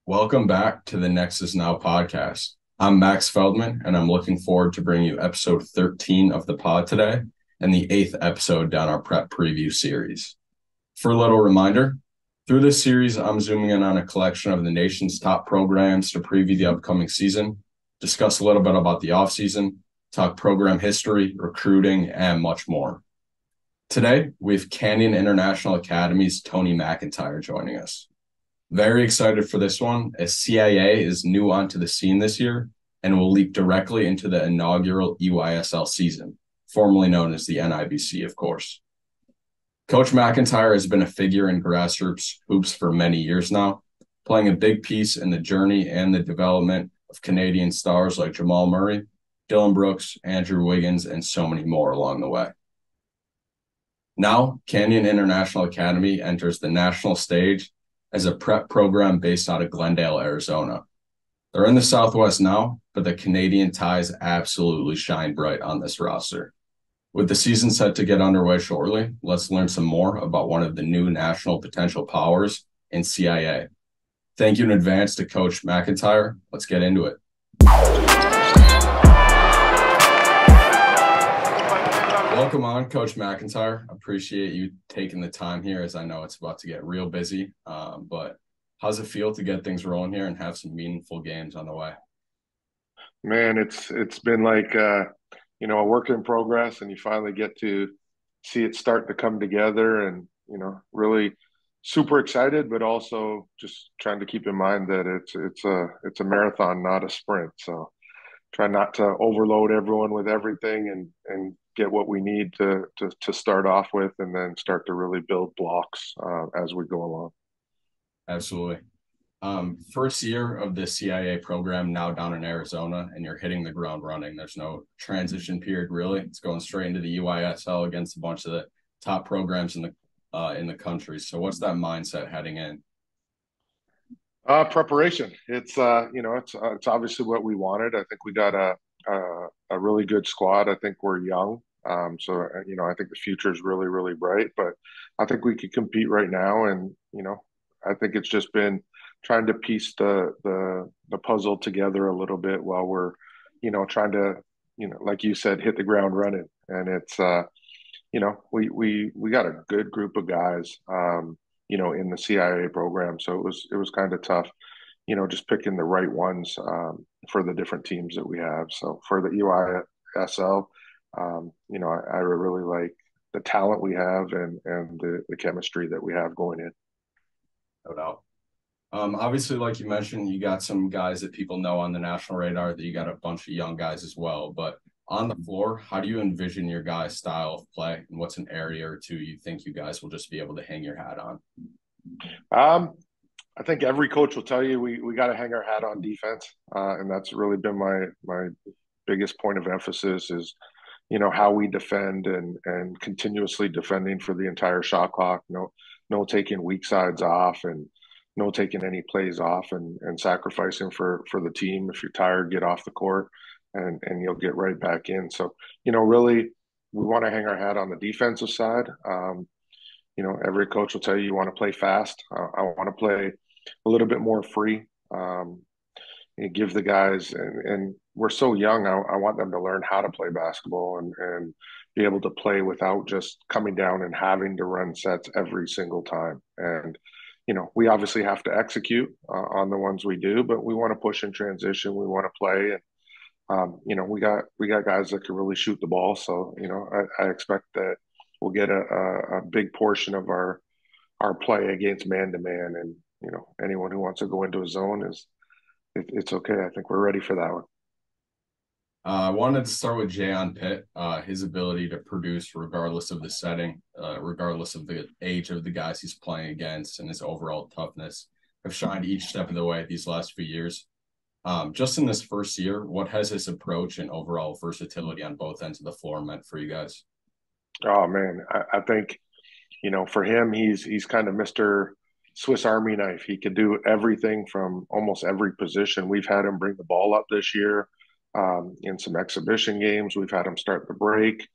Welcome back to the Next Is Now podcast. I'm Max Feldman, and I'm looking forward to bringing you episode 13 of the pod today and the eighth episode down our prep preview series. For a little reminder, through this series, I'm zooming in on a collection of the nation's top programs to preview the upcoming season, discuss a little bit about the offseason, talk program history, recruiting, and much more. Today, we have Canyon International Academy's Tony McIntyre joining us. Very excited for this one, as CIA is new onto the scene this year and will leap directly into the inaugural EYSL season, formerly known as the NIBC, of course. Coach McIntyre has been a figure in grassroots hoops for many years now, playing a big piece in the journey and the development of Canadian stars like Jamal Murray, Dylan Brooks, Andrew Wiggins, and so many more along the way. Now, Canyon International Academy enters the national stage as a prep program based out of Glendale, Arizona. They're in the Southwest now, but the Canadian ties absolutely shine bright on this roster. With the season set to get underway shortly, let's learn some more about one of the new national potential powers in CIA. Thank you in advance to Coach McIntyre. Let's get into it. Welcome on, Coach McIntyre. Appreciate you taking the time here, as I know it's about to get real busy. But how's it feel to get things rolling here and have some meaningful games on the way? Man, it's been like a work in progress, and you finally get to see it start to come together, and really super excited, but also just trying to keep in mind that it's a marathon, not a sprint. So try not to overload everyone with everything, and get what we need to start off with, and then start to really build blocks as we go along. Absolutely. First year of the CIA program now down in Arizona, and you're hitting the ground running. There's no transition period, really. It's going straight into the EYSL against a bunch of the top programs in the country. So what's that mindset heading in? Preparation. It's obviously what we wanted. I think we got a really good squad. I think we're young. I think the future is really, really bright, but I think we could compete right now. And, I think it's just been trying to piece the puzzle together a little bit while we're, trying to, like you said, hit the ground running. And we got a good group of guys, in the CIA program. So it was kind of tough, just picking the right ones for the different teams that we have. So for the EYSL, I really like the talent we have, and the chemistry that we have going in. No doubt. Obviously, like you mentioned, you got some guys that people know on the national radar, that you got a bunch of young guys as well. But on the floor, how do you envision your guys' style of play, and what's an area or two you think you guys will just be able to hang your hat on? Um, I think every coach will tell you we got to hang our hat on defense, and that's really been my biggest point of emphasis is how we defend, and continuously defending for the entire shot clock. No taking weak sides off, and no taking any plays off, and sacrificing for the team. If you're tired, get off the court, and you'll get right back in. So really, we want to hang our hat on the defensive side. Every coach will tell you want to play fast. I want to play a little bit more free. And give the guys, and we're so young. I want them to learn how to play basketball, and be able to play without just coming down and having to run sets every single time. And we obviously have to execute on the ones we do, but we want to push in transition. We want to play, and we got guys that can really shoot the ball. So I expect that we'll get a big portion of our play against man to man, and anyone who wants to go into a zone it's okay. I think we're ready for that one. I wanted to start with Jay on Pitt. His ability to produce regardless of the setting, regardless of the age of the guys he's playing against, and his overall toughness have shined each step of the way these last few years. Just in this first year, what has his approach and overall versatility on both ends of the floor meant for you guys? Oh man, I think for him, he's kind of Mr. Swiss Army knife. He can do everything from almost every position. We've had him bring the ball up this year in some exhibition games. We've had him start the break.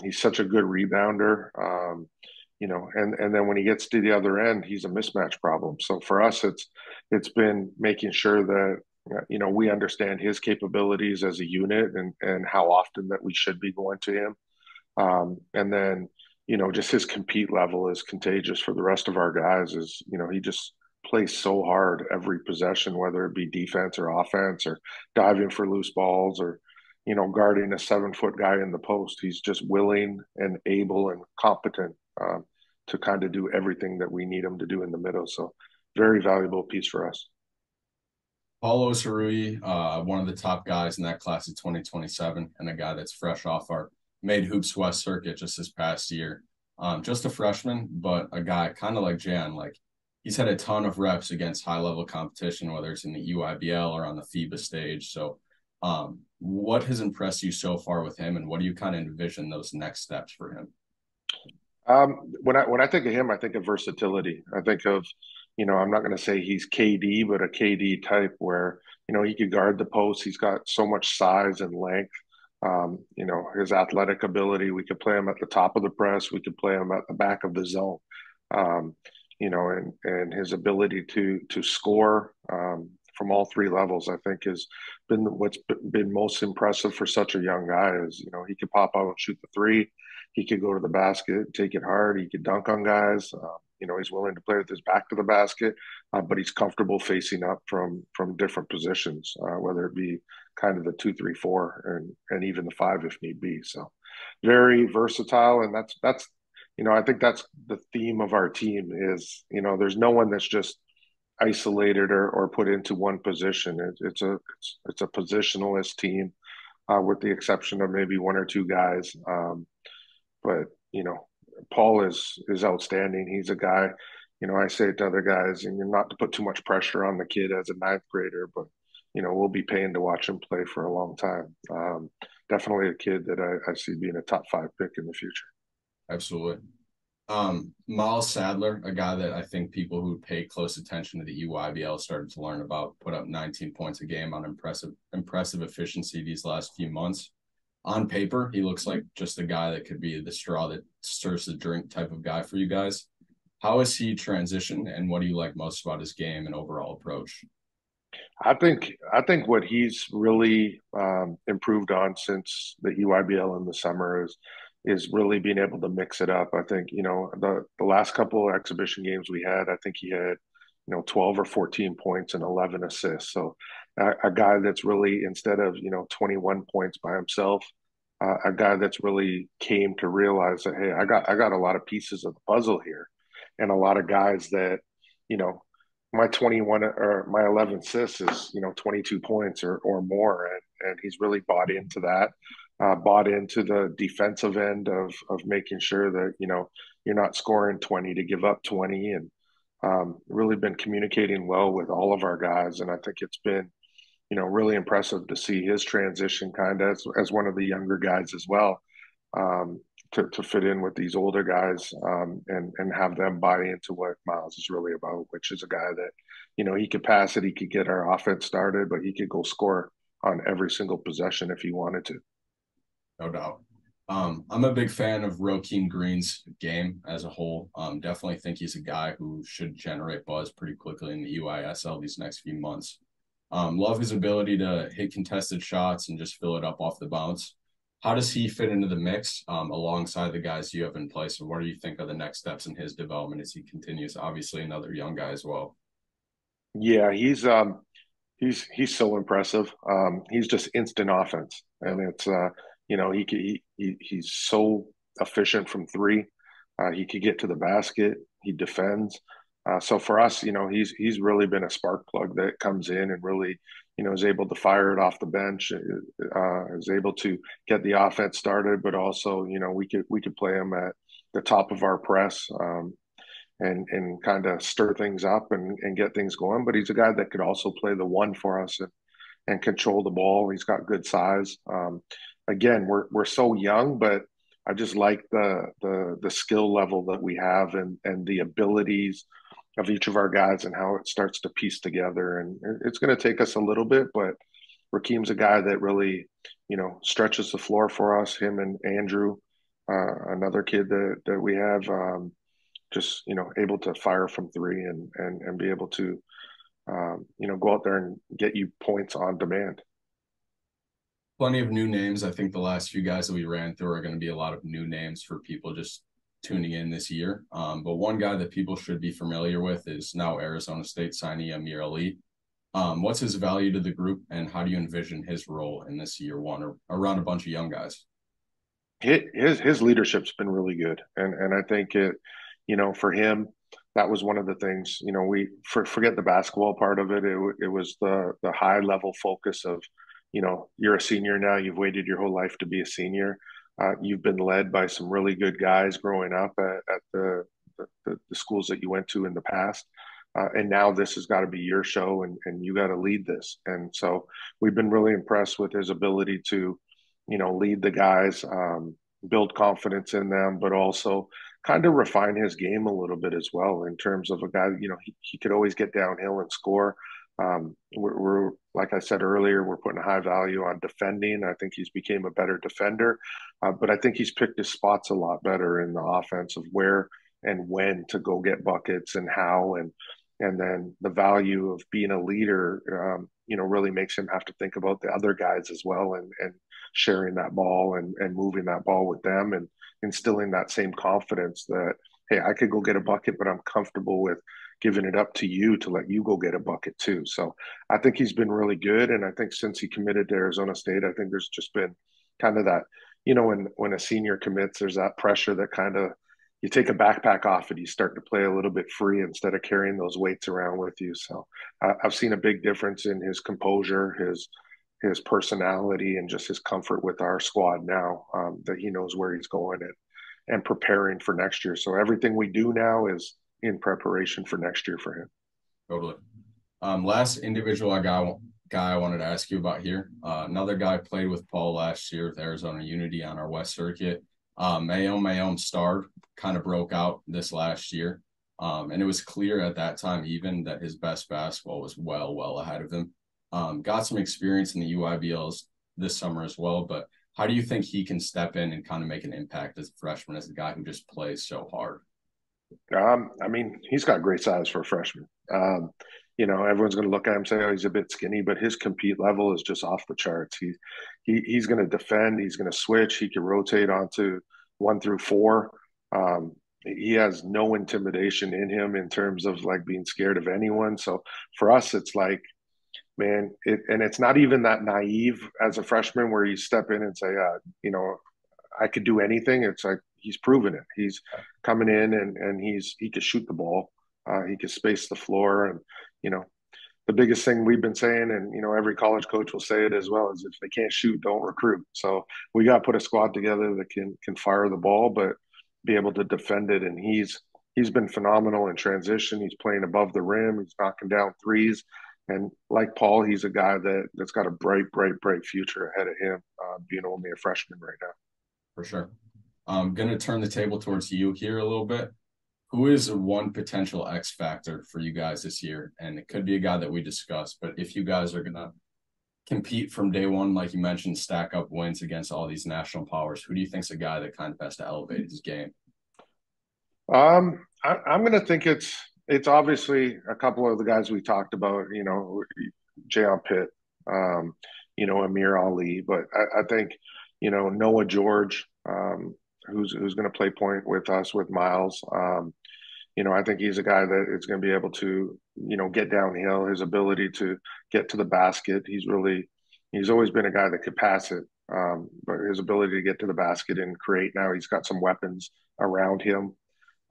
He's such a good rebounder. and then when he gets to the other end, he's a mismatch problem. So for us, it's been making sure that we understand his capabilities as a unit and how often that we should be going to him. And then, just his compete level is contagious for the rest of our guys. He just plays so hard every possession, whether it be defense or offense or diving for loose balls or, guarding a 7-foot guy in the post. He's just willing and able and competent to kind of do everything that we need him to do in the middle. So very valuable piece for us. 𝘿evelopment, one of the top guys in that class of 2027, and a guy that's fresh off our made Hoops West circuit just this past year. Just a freshman, but a guy kind of like Jan, like he's had a ton of reps against high-level competition, whether it's in the EYBL or on the FIBA stage. So what has impressed you so far with him, and what do you kind of envision those next steps for him? When I think of him, I think of versatility. I think of, I'm not going to say he's KD, but a KD type where, he could guard the post. He's got so much size and length. His athletic ability, we could play him at the top of the press. We could play him at the back of the zone. And his ability to score from all three levels, I think has been what's been most impressive for such a young guy is, he could pop out and shoot the three. He could go to the basket, take it hard. He could dunk on guys. He's willing to play with his back to the basket, but he's comfortable facing up from different positions, whether it be kind of the 2, 3, 4, and even the 5 if need be. So very versatile, and that's I think that's the theme of our team is there's no one that's just isolated or put into one position. It's a positionalist team, with the exception of maybe one or two guys. But Paul is outstanding. He's a guy, I say to other guys, and not to put too much pressure on the kid as a ninth grader, but we'll be paying to watch him play for a long time. Definitely a kid that I see being a top 5 pick in the future. Absolutely. Miles Sadler, a guy that I think people who pay close attention to the EYBL started to learn about, put up 19 points a game on impressive efficiency these last few months. On paper, he looks like just a guy that could be the straw that stirs the drink type of guy for you guys. How has he transitioned, and what do you like most about his game and overall approach? I think what he's really improved on since the EYBL in the summer is really being able to mix it up. I think the last couple of exhibition games we had, I think he had 12 or 14 points and 11 assists. So a guy that's really, instead of 21 points by himself, a guy that's really came to realize that, hey, I got a lot of pieces of the puzzle here, and a lot of guys that my 21 or my 11 assists is 22 points or more, and he's really bought into that. Bought into the defensive end of making sure that you're not scoring 20 to give up 20, and really been communicating well with all of our guys. And I think it's been really impressive to see his transition kind of as one of the younger guys as well, to fit in with these older guys, and have them buy into what Miles is really about, which is a guy that he could pass it, he could get our offense started, but he could go score on every single possession if he wanted to. No doubt. I'm a big fan of Rokeem Green's game as a whole. Definitely think he's a guy who should generate buzz pretty quickly in the UISL these next few months. Love his ability to hit contested shots and just fill it up off the bounce. How does he fit into the mix alongside the guys you have in place? And what do you think are the next steps in his development as he continues? Obviously, another young guy as well. Yeah, he's so impressive. He's just instant offense, and it's he's so efficient from three. He could get to the basket. He defends. So for us, he's really been a spark plug that comes in and really, is able to fire it off the bench, is able to get the offense started, but also, we could play him at the top of our press, and kind of stir things up and get things going. But he's a guy that could also play the one for us and control the ball. He's got good size. Again, we're so young, but I just like the skill level that we have and the abilities of each of our guys and how it starts to piece together. And it's going to take us a little bit, but Rakeem's a guy that really, stretches the floor for us. Him and Andrew, another kid that we have, just, able to fire from three and be able to, go out there and get you points on demand. Plenty of new names. I think the last few guys that we ran through are going to be a lot of new names for people just tuning in this year. But one guy that people should be familiar with is now Arizona State signee 𝘼thletes. What's his value to the group, and how do you envision his role in this year one or around a bunch of young guys? His leadership's been really good, and I think for him, that was one of the things. We forget the basketball part of it. It was the high level focus of, you're a senior now. You've waited your whole life to be a senior. You've been led by some really good guys growing up at the schools that you went to in the past. And now this has got to be your show, and you got to lead this. And so we've been really impressed with his ability to, lead the guys, build confidence in them, but also kind of refine his game a little bit as well in terms of a guy, he could always get downhill and score. We're like I said earlier, we're putting a high value on defending. I think he's became a better defender, but I think he's picked his spots a lot better in the offense of where and when to go get buckets and how, and then the value of being a leader, really makes him have to think about the other guys as well, and sharing that ball and moving that ball with them, and instilling that same confidence that, hey, I could go get a bucket, but I'm comfortable with giving it up to you to let you go get a bucket too. So I think he's been really good. And I think since he committed to Arizona State, I think there's just been kind of that, when a senior commits, there's that pressure that kind of, you take a backpack off and you start to play a little bit free instead of carrying those weights around with you. So I've seen a big difference in his composure, his personality, and just his comfort with our squad now, that he knows where he's going and preparing for next year. So everything we do now is in preparation for next year for him. Totally. Last individual guy I wanted to ask you about here. Another guy played with Paul last year with Arizona Unity on our West Circuit. 𝘼thletes star kind of broke out this last year. And it was clear at that time even that his best basketball was well ahead of him. Got some experience in the UIBLs this summer as well, but how do you think he can step in and kind of make an impact as a freshman, as a guy who just plays so hard? He's got great size for a freshman. Everyone's going to look at him and say, oh, he's a bit skinny, but his compete level is just off the charts. He's going to defend. He's going to switch. He can rotate onto 1 through 4. He has no intimidation in him in terms of like being scared of anyone. So for us, it's like, man, it's not even that naive as a freshman where you step in and say, I could do anything. It's like, he's proven it. He's coming in and he can shoot the ball. He can space the floor. And, the biggest thing we've been saying, and, every college coach will say it as well, is if they can't shoot, don't recruit. So we got to put a squad together that can fire the ball, but be able to defend it. And he's been phenomenal in transition. He's playing above the rim. He's knocking down threes. And like Paul, he's a guy that's got a bright future ahead of him, being only a freshman right now. For sure. I'm going to turn the table towards you here a little bit. Who is one potential X factor for you guys this year? And it could be a guy that we discussed, but if you guys are going to compete from day one, like you mentioned, stack up wins against all these national powers, who do you think is a guy that kind of has to elevate his game? I'm going to think it's obviously a couple of the guys we talked about, Jayon Pitt, Amir Ali, but I think, Noah George, who's going to play point with us with Miles. I think he's a guy that is going to be able to, get downhill. His ability to get to the basket. He's always been a guy that could pass it, but his ability to get to the basket and create. Now he's got some weapons around him.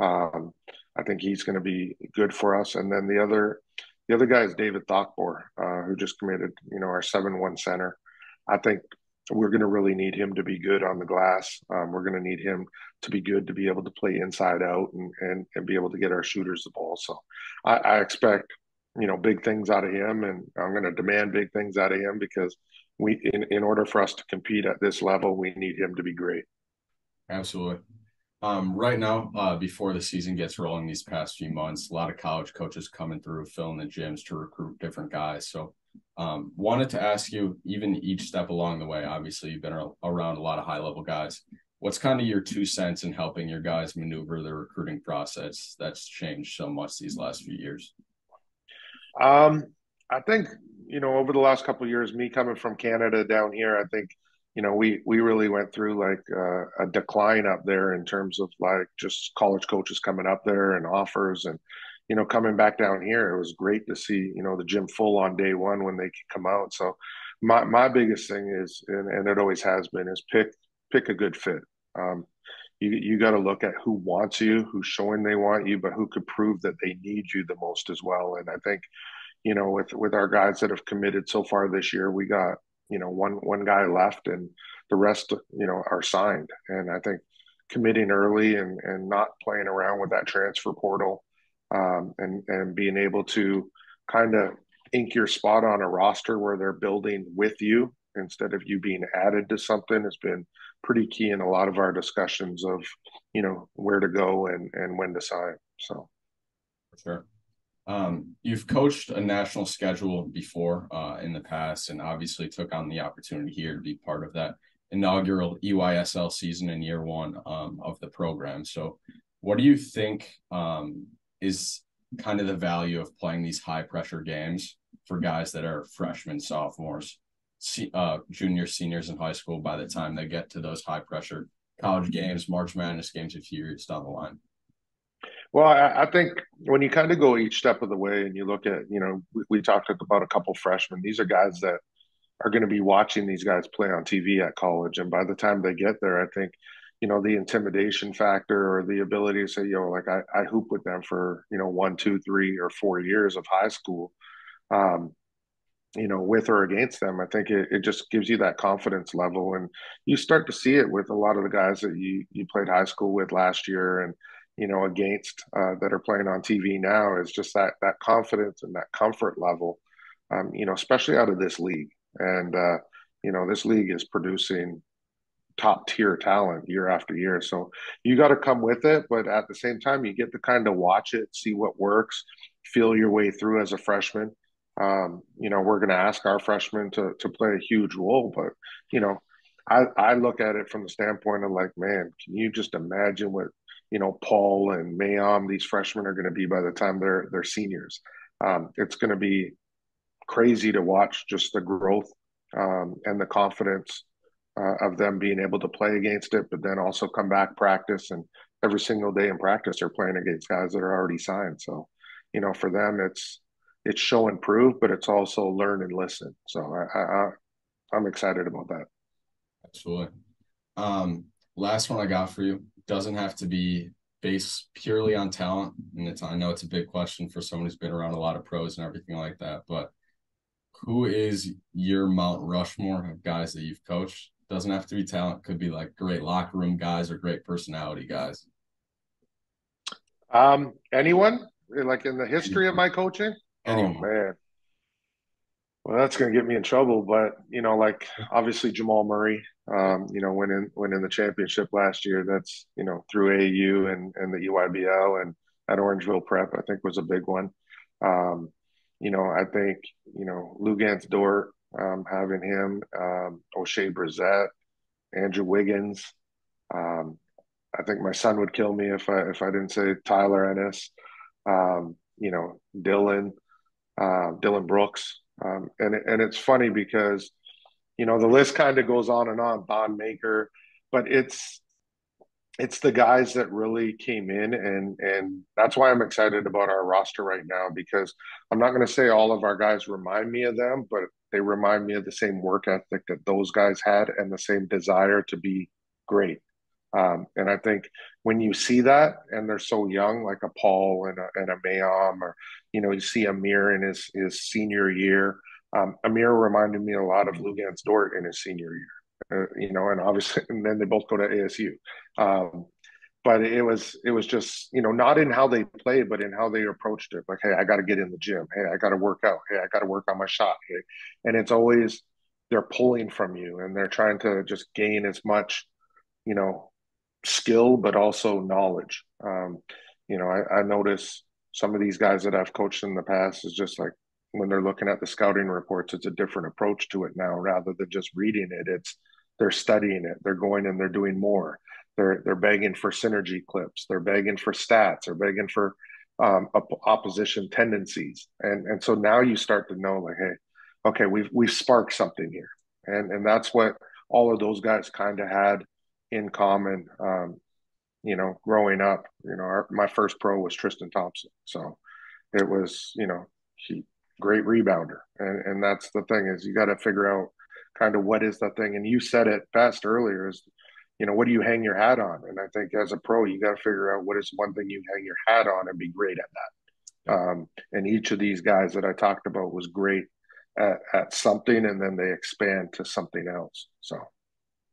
I think he's going to be good for us. And then the other guy is 𝘍evelopment, who just committed, our 7-1 center. I think we're going to really need him to be good on the glass. We're going to need him to be good to be able to play inside out and be able to get our shooters the ball. So I expect, big things out of him, and I'm going to demand big things out of him because in order for us to compete at this level, we need him to be great. Absolutely. Right now, before the season gets rolling these past few months, a lot of college coaches coming through, filling the gyms to recruit different guys. So wanted to ask you, even each step along the way, obviously you've been around a lot of high level guys. what's kind of your 2 cents in helping your guys maneuver the recruiting process that's changed so much these last few years? I think, over the last couple of years, me coming from Canada down here, I think, we really went through like a decline up there in terms of like just college coaches coming up there and offers and, coming back down here. It was great to see, the gym full on day one when they could come out. So my biggest thing is, and it always has been, is pick a good fit. Um, you got to look at who wants you, who's showing they want you, but who could prove that they need you the most as well. And I think, with our guys that have committed so far this year, we got, one guy left and the rest, are signed. And I think committing early and not playing around with that transfer portal, and being able to kind of ink your spot on a roster where they're building with you instead of you being added to something has been pretty key in a lot of our discussions of, where to go and when to sign. So. For sure. You've coached a national schedule before in the past, and obviously took on the opportunity here to be part of that inaugural EYSL season in year one of the program. So what do you think is kind of the value of playing these high pressure games for guys that are freshmen, sophomores, juniors, seniors in high school by the time they get to those high pressure college games, March Madness games a few years down the line? Well, I think when you kind of go each step of the way and you look at, we talked about a couple freshmen. These are guys that are going to be watching these guys play on TV at college. And by the time they get there, I think, the intimidation factor or the ability to say, like I hoop with them for, 1, 2, 3, or 4 years of high school, with or against them. I think it just gives you that confidence level. And you start to see it with a lot of the guys that you played high school with last year and, against that are playing on TV now, is just that confidence and that comfort level, especially out of this league. And, this league is producing top tier talent year after year. So you got to come with it. But at the same time, you get to kind of watch it, see what works, feel your way through as a freshman. We're going to ask our freshmen to play a huge role. But, I look at it from the standpoint of like, man, can you just imagine what, Paul and Mayom, these freshmen are going to be by the time they're seniors. It's going to be crazy to watch just the growth and the confidence of them being able to play against it, but then also come back, practice, and every single day in practice they're playing against guys that are already signed. So, for them it's show and prove, but it's also learn and listen. So I'm excited about that. Absolutely. Last one I got for you doesn't have to be based purely on talent. And I know it's a big question for someone who's been around a lot of pros and everything like that, but who is your Mount Rushmore of guys that you've coached? Doesn't have to be talent. Could be like great locker room guys or great personality guys. Anyone like in the history of my coaching? Anyone. Oh man. Well, that's going to get me in trouble, but like obviously Jamal Murray, winning the championship last year. That's through AAU and the EYBL and at Orangeville Prep, I think was a big one. I think Lugan's Dort, having him, O'Shea Brissett, Andrew Wiggins. I think my son would kill me if I didn't say Tyler Ennis. Dylan Brooks. And it's funny because, the list kind of goes on and on, Bond Maker, but it's the guys that really came in and that's why I'm excited about our roster right now, because I'm not going to say all of our guys remind me of them, but they remind me of the same work ethic that those guys had and the same desire to be great. And I think when you see that and they're so young, like a Paul and a Mayom, or, you see Amir in his senior year. Amir reminded me a lot of Lugan's Dort in his senior year, and obviously, and then they both go to ASU. But it was just, not in how they played, but in how they approached it. Like, hey, I got to get in the gym. Hey, I got to work out. Hey, I got to work on my shot. Hey, and it's always, they're pulling from you and they're trying to just gain as much, skill, but also knowledge. I notice some of these guys that I've coached in the past is just like when they're looking at the scouting reports, it's a different approach to it now rather than just reading it. they're studying it. They're going and they're doing more. They're begging for synergy clips. They're begging for stats. They're begging for opposition tendencies. And so now you start to know, like, hey, okay, we've sparked something here. And that's what all of those guys kind of had in common. Growing up, my first pro was Tristan Thompson. So it was, great rebounder. And that's the thing, is you got to figure out kind of what is the thing. And you said it best earlier, is, what do you hang your hat on? And I think as a pro, you got to figure out what is one thing you hang your hat on and be great at that. And each of these guys that I talked about was great at something, and then they expand to something else. So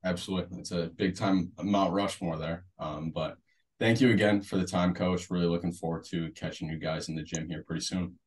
absolutely, it's a big time Mount Rushmore there. But thank you again for the time, Coach. Really looking forward to catching you guys in the gym here pretty soon.